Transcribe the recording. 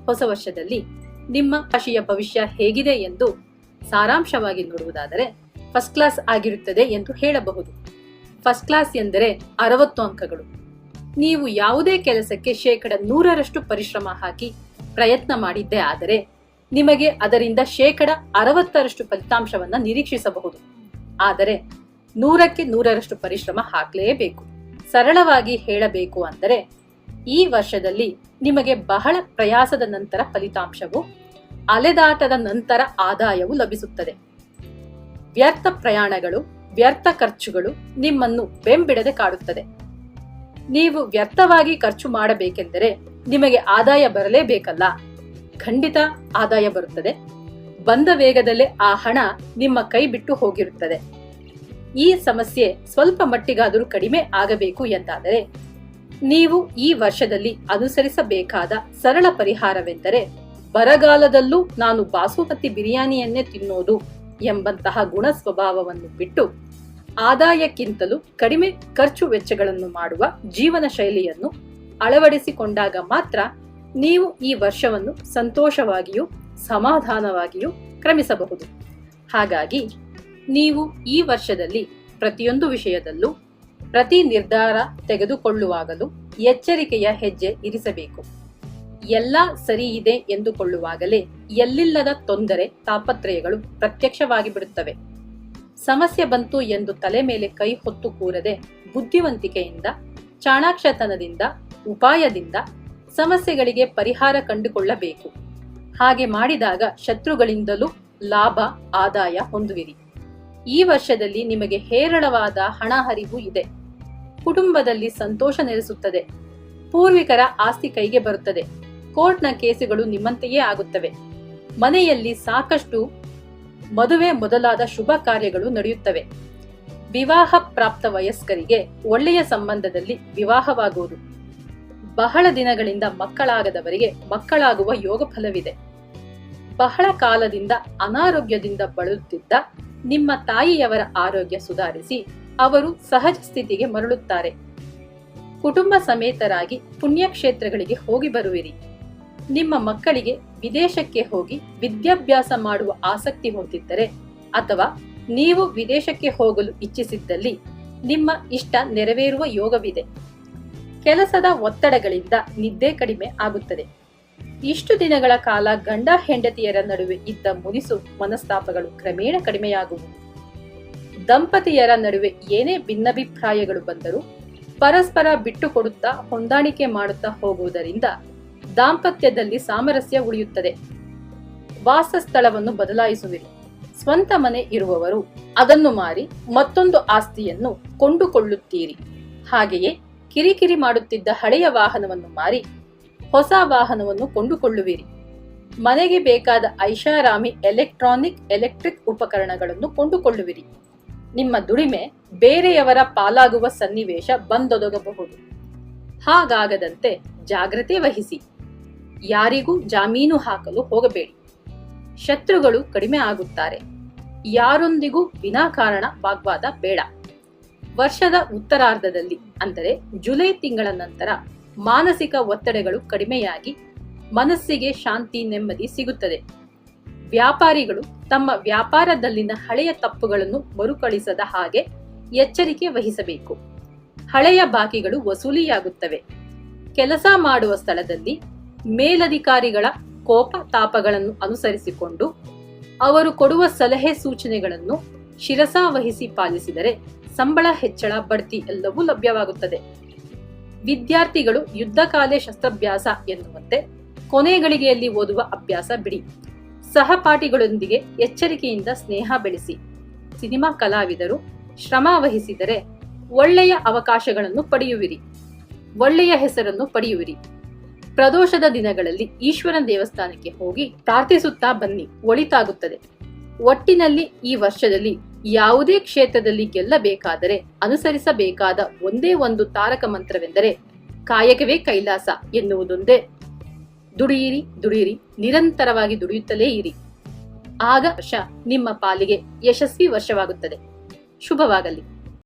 ಹೊಸ ವರ್ಷದಲ್ಲಿ ನಿಮ್ಮ ರಾಶಿಯ ಭವಿಷ್ಯ ಹೇಗಿದೆ ಎಂದು ಸಾರಾಂಶವಾಗಿ ನೋಡುವುದಾದರೆ ಫಸ್ಟ್ ಕ್ಲಾಸ್ ಆಗಿರುತ್ತದೆ ಎಂದು ಹೇಳಬಹುದು. ಫಸ್ಟ್ ಕ್ಲಾಸ್ ಎಂದರೆ 60 ಅಂಕಗಳು. ನೀವು ಯಾವುದೇ ಕೆಲಸಕ್ಕೆ 100% ಪರಿಶ್ರಮ ಹಾಕಿ ಪ್ರಯತ್ನ ಮಾಡಿದ್ದೇ ಆದರೆ ನಿಮಗೆ ಅದರಿಂದ 60% ಫಲಿತಾಂಶವನ್ನ ನಿರೀಕ್ಷಿಸಬಹುದು. ಆದರೆ 100ಕ್ಕೆ 100ರಷ್ಟು ಪರಿಶ್ರಮ ಹಾಕಲೇಬೇಕು. ಸರಳವಾಗಿ ಹೇಳಬೇಕು ಅಂದರೆ ಈ ವರ್ಷದಲ್ಲಿ ನಿಮಗೆ ಬಹಳ ಪ್ರಯಾಸದ ನಂತರ ಫಲಿತಾಂಶವು, ಅಲೆದಾಟದ ನಂತರ ಆದಾಯವು ಲಭಿಸುತ್ತದೆ. ವ್ಯರ್ಥ ಪ್ರಯಾಣಗಳು, ವ್ಯರ್ಥ ಖರ್ಚುಗಳು ನಿಮ್ಮನ್ನು ಬೆಂಬಿಡದೆ ಕಾಡುತ್ತದೆ. ನೀವು ವ್ಯರ್ಥವಾಗಿ ಖರ್ಚು ಮಾಡಬೇಕೆಂದರೆ ನಿಮಗೆ ಆದಾಯ ಬರಲೇಬೇಕಲ್ಲ. ಖಂಡಿತ ಆದಾಯ ಬರುತ್ತದೆ. ಬಂದ ವೇಗದಲ್ಲೇ ಆ ಹಣ ನಿಮ್ಮ ಕೈ ಬಿಟ್ಟು ಹೋಗಿರುತ್ತದೆ. ಈ ಸಮಸ್ಯೆ ಸ್ವಲ್ಪ ಮಟ್ಟಿಗಾದರೂ ಕಡಿಮೆ ಆಗಬೇಕು ಎಂದಾದರೆ ನೀವು ಈ ವರ್ಷದಲ್ಲಿ ಅನುಸರಿಸಬೇಕಾದ ಸರಳ ಪರಿಹಾರವೆಂದರೆ ಬರಗಾಲದಲ್ಲೂ ನಾನು ಬಾಸುಮತಿ ಬಿರಿಯಾನಿಯನ್ನೇ ತಿನ್ನೋದು ಎಂಬಂತಹ ಗುಣ ಸ್ವಭಾವವನ್ನು ಬಿಟ್ಟು ಆದಾಯಕ್ಕಿಂತಲೂ ಕಡಿಮೆ ಖರ್ಚು ವೆಚ್ಚಗಳನ್ನು ಮಾಡುವ ಜೀವನ ಶೈಲಿಯನ್ನು ಅಳವಡಿಸಿಕೊಂಡಾಗ ಮಾತ್ರ ನೀವು ಈ ವರ್ಷವನ್ನು ಸಂತೋಷವಾಗಿಯೂ ಸಮಾಧಾನವಾಗಿಯೂ ಕ್ರಮಿಸಬಹುದು. ಹಾಗಾಗಿ ನೀವು ಈ ವರ್ಷದಲ್ಲಿ ಪ್ರತಿಯೊಂದು ವಿಷಯದಲ್ಲೂ ಪ್ರತಿ ನಿರ್ಧಾರ ತೆಗೆದುಕೊಳ್ಳುವಾಗಲೂ ಎಚ್ಚರಿಕೆಯ ಹೆಜ್ಜೆ ಇರಿಸಬೇಕು. ಎಲ್ಲ ಸರಿ ಇದೆ ಎಂದುಕೊಳ್ಳುವಾಗಲೇ ಎಲ್ಲಿಲ್ಲದ ತೊಂದರೆ ತಾಪತ್ರಯಗಳು ಪ್ರತ್ಯಕ್ಷವಾಗಿ ಬಿಡುತ್ತವೆ. ಸಮಸ್ಯೆ ಬಂತು ಎಂದು ತಲೆ ಮೇಲೆ ಕೈ ಹೊತ್ತು ಕೂರದೆ ಬುದ್ಧಿವಂತಿಕೆಯಿಂದ, ಚಾಣಾಕ್ಷತನದಿಂದ, ಉಪಾಯದಿಂದ ಸಮಸ್ಯೆಗಳಿಗೆ ಪರಿಹಾರ ಕಂಡುಕೊಳ್ಳಬೇಕು. ಹಾಗೆ ಮಾಡಿದಾಗ ಶತ್ರುಗಳಿಂದಲೂ ಲಾಭ, ಆದಾಯ ಹೊಂದುವಿರಿ. ಈ ವರ್ಷದಲ್ಲಿ ನಿಮಗೆ ಹೇರಳವಾದ ಹಣ ಹರಿವು ಇದೆ. ಕುಟುಂಬದಲ್ಲಿ ಸಂತೋಷ ನೆಲೆಸುತ್ತದೆ. ಪೂರ್ವಿಕರ ಆಸ್ತಿ ಕೈಗೆ ಬರುತ್ತದೆ. ಕೋರ್ಟ್ನ ಕೇಸುಗಳು ನಿಮ್ಮಂತೆಯೇ ಆಗುತ್ತವೆ. ಮನೆಯಲ್ಲಿ ಸಾಕಷ್ಟು ಮದುವೆ ಮೊದಲಾದ ಶುಭ ಕಾರ್ಯಗಳು ನಡೆಯುತ್ತವೆ. ವಿವಾಹ ಪ್ರಾಪ್ತ ವಯಸ್ಕರಿಗೆ ಒಳ್ಳೆಯ ಸಂಬಂಧದಲ್ಲಿ ವಿವಾಹವಾಗುವುದು. ಬಹಳ ದಿನಗಳಿಂದ ಮಕ್ಕಳಾಗದವರಿಗೆ ಮಕ್ಕಳಾಗುವ ಯೋಗ ಫಲವಿದೆ. ಬಹಳ ಕಾಲದಿಂದ ಅನಾರೋಗ್ಯದಿಂದ ಬಳಲುತ್ತಿದ್ದ ನಿಮ್ಮ ತಾಯಿಯವರ ಆರೋಗ್ಯ ಸುಧಾರಿಸಿ ಅವರು ಸಹಜ ಸ್ಥಿತಿಗೆ ಮರಳುತ್ತಾರೆ. ಕುಟುಂಬ ಸಮೇತರಾಗಿ ಪುಣ್ಯಕ್ಷೇತ್ರಗಳಿಗೆ ಹೋಗಿ ಬರುವಿರಿ. ನಿಮ್ಮ ಮಕ್ಕಳಿಗೆ ವಿದೇಶಕ್ಕೆ ಹೋಗಿ ವಿದ್ಯಾಭ್ಯಾಸ ಮಾಡುವ ಆಸಕ್ತಿ ಹೊಂದಿದ್ದರೆ ಅಥವಾ ನೀವು ವಿದೇಶಕ್ಕೆ ಹೋಗಲು ಇಚ್ಛಿಸಿದ್ದಲ್ಲಿ ನಿಮ್ಮ ಇಷ್ಟ ನೆರವೇರುವ ಯೋಗವಿದೆ. ಕೆಲಸದ ಒತ್ತಡಗಳಿಂದ ನಿದ್ದೆ ಕಡಿಮೆ ಆಗುತ್ತದೆ. ಇಷ್ಟು ದಿನಗಳ ಕಾಲ ಗಂಡ ಹೆಂಡತಿಯರ ನಡುವೆ ಇದ್ದ ಮುನಿಸು ಮನಸ್ತಾಪಗಳು ಕ್ರಮೇಣ ಕಡಿಮೆಯಾಗುವುದು. ದಂಪತಿಯರ ನಡುವೆ ಏನೇ ಭಿನ್ನಾಭಿಪ್ರಾಯಗಳು ಬಂದರೂ ಪರಸ್ಪರ ಬಿಟ್ಟು ಕೊಡುತ್ತಾ ಹೊಂದಾಣಿಕೆ ಮಾಡುತ್ತಾ ಹೋಗುವುದರಿಂದ ದಾಂಪತ್ಯದಲ್ಲಿ ಸಾಮರಸ್ಯ ಉಳಿಯುತ್ತದೆ. ವಾಸಸ್ಥಳವನ್ನು ಬದಲಾಯಿಸುವಿರಿ. ಸ್ವಂತ ಮನೆ ಇರುವವರು ಅದನ್ನು ಮಾರಿ ಮತ್ತೊಂದು ಆಸ್ತಿಯನ್ನು ಕೊಂಡುಕೊಳ್ಳುತ್ತೀರಿ. ಹಾಗೆಯೇ ಕಿರಿಕಿರಿ ಮಾಡುತ್ತಿದ್ದ ಹಳೆಯ ವಾಹನವನ್ನು ಮಾರಿ ಹೊಸ ವಾಹನವನ್ನು ಕೊಂಡುಕೊಳ್ಳುವಿರಿ. ಮನೆಗೆ ಬೇಕಾದ ಐಷಾರಾಮಿ ಎಲೆಕ್ಟ್ರಿಕ್ ಉಪಕರಣಗಳನ್ನು ಕೊಂಡುಕೊಳ್ಳುವಿರಿ. ನಿಮ್ಮ ದುಡಿಮೆ ಬೇರೆಯವರ ಪಾಲಾಗುವ ಸನ್ನಿವೇಶ ಬಂದೊದಗಬಹುದು. ಹಾಗಾಗದಂತೆ ಜಾಗ್ರತೆ ವಹಿಸಿ. ಯಾರಿಗೂ ಜಾಮೀನು ಹಾಕಲು ಹೋಗಬೇಡಿ. ಶತ್ರುಗಳು ಕಡಿಮೆ ಆಗುತ್ತಾರೆ. ಯಾರೊಂದಿಗೂ ವಿನಾಕಾರಣ ವಾಗ್ವಾದ ಬೇಡ. ವರ್ಷದ ಉತ್ತರಾರ್ಧದಲ್ಲಿ ಅಂದರೆ ಜುಲೈ ತಿಂಗಳ ನಂತರ ಮಾನಸಿಕ ಒತ್ತಡಗಳು ಕಡಿಮೆಯಾಗಿ ಮನಸ್ಸಿಗೆ ಶಾಂತಿ, ನೆಮ್ಮದಿ ಸಿಗುತ್ತದೆ. ವ್ಯಾಪಾರಿಗಳು ತಮ್ಮ ವ್ಯಾಪಾರದಲ್ಲಿನ ಹಳೆಯ ತಪ್ಪುಗಳನ್ನು ಮರುಕಳಿಸದ ಹಾಗೆ ಎಚ್ಚರಿಕೆ ವಹಿಸಬೇಕು. ಹಳೆಯ ಬಾಕಿಗಳು ವಸೂಲಿಯಾಗುತ್ತವೆ. ಕೆಲಸ ಮಾಡುವ ಸ್ಥಳದಲ್ಲಿ ಮೇಲಧಿಕಾರಿಗಳ ಕೋಪ ತಾಪಗಳನ್ನು ಅನುಸರಿಸಿಕೊಂಡು ಅವರು ಕೊಡುವ ಸಲಹೆ ಸೂಚನೆಗಳನ್ನು ಶಿರಸಾವಹಿಸಿ ಪಾಲಿಸಿದರೆ ಸಂಬಳ ಹೆಚ್ಚಳ, ಬಡ್ತಿ ಎಲ್ಲವೂ ಲಭ್ಯವಾಗುತ್ತದೆ. ವಿದ್ಯಾರ್ಥಿಗಳು ಯುದ್ಧಕಾಲೆ ಶಸ್ತ್ರಾಭ್ಯಾಸ ಎನ್ನುವಂತೆ ಕೊನೆ ಗಳಿಗೆಯಲ್ಲಿ ಓದುವ ಅಭ್ಯಾಸ ಬಿಡಿ. ಸಹಪಾಠಿಗಳೊಂದಿಗೆ ಎಚ್ಚರಿಕೆಯಿಂದ ಸ್ನೇಹ ಬೆಳೆಸಿ. ಸಿನಿಮಾ ಕಲಾವಿದರು ಶ್ರಮ ವಹಿಸಿದರೆ ಒಳ್ಳೆಯ ಅವಕಾಶಗಳನ್ನು ಪಡೆಯುವಿರಿ. ಒಳ್ಳೆಯ ಹೆಸರನ್ನು ಪಡೆಯುವಿರಿ. ಪ್ರದೋಷದ ದಿನಗಳಲ್ಲಿ ಈಶ್ವರನ ದೇವಸ್ಥಾನಕ್ಕೆ ಹೋಗಿ ಪ್ರಾರ್ಥಿಸುತ್ತಾ ಬನ್ನಿ, ಒಳಿತಾಗುತ್ತದೆ. ಒಟ್ಟಿನಲ್ಲಿ ಈ ವರ್ಷದಲ್ಲಿ ಯಾವುದೇ ಕ್ಷೇತ್ರದಲ್ಲಿ ಗೆಲ್ಲಬೇಕಾದರೆ ಅನುಸರಿಸಬೇಕಾದ ಒಂದೇ ಒಂದು ತಾರಕ ಮಂತ್ರವೆಂದರೆ ಕಾಯಕವೇ ಕೈಲಾಸ ಎನ್ನುವುದೊಂದೇ. ದುಡಿಯಿರಿ, ದುಡಿಯಿರಿ, ನಿರಂತರವಾಗಿ ದುಡಿಯುತ್ತಲೇ ಇರಿ. ಆಗ ವರ್ಷ ನಿಮ್ಮ ಪಾಲಿಗೆ ಯಶಸ್ವಿ ವರ್ಷವಾಗುತ್ತದೆ. ಶುಭವಾಗಲಿ.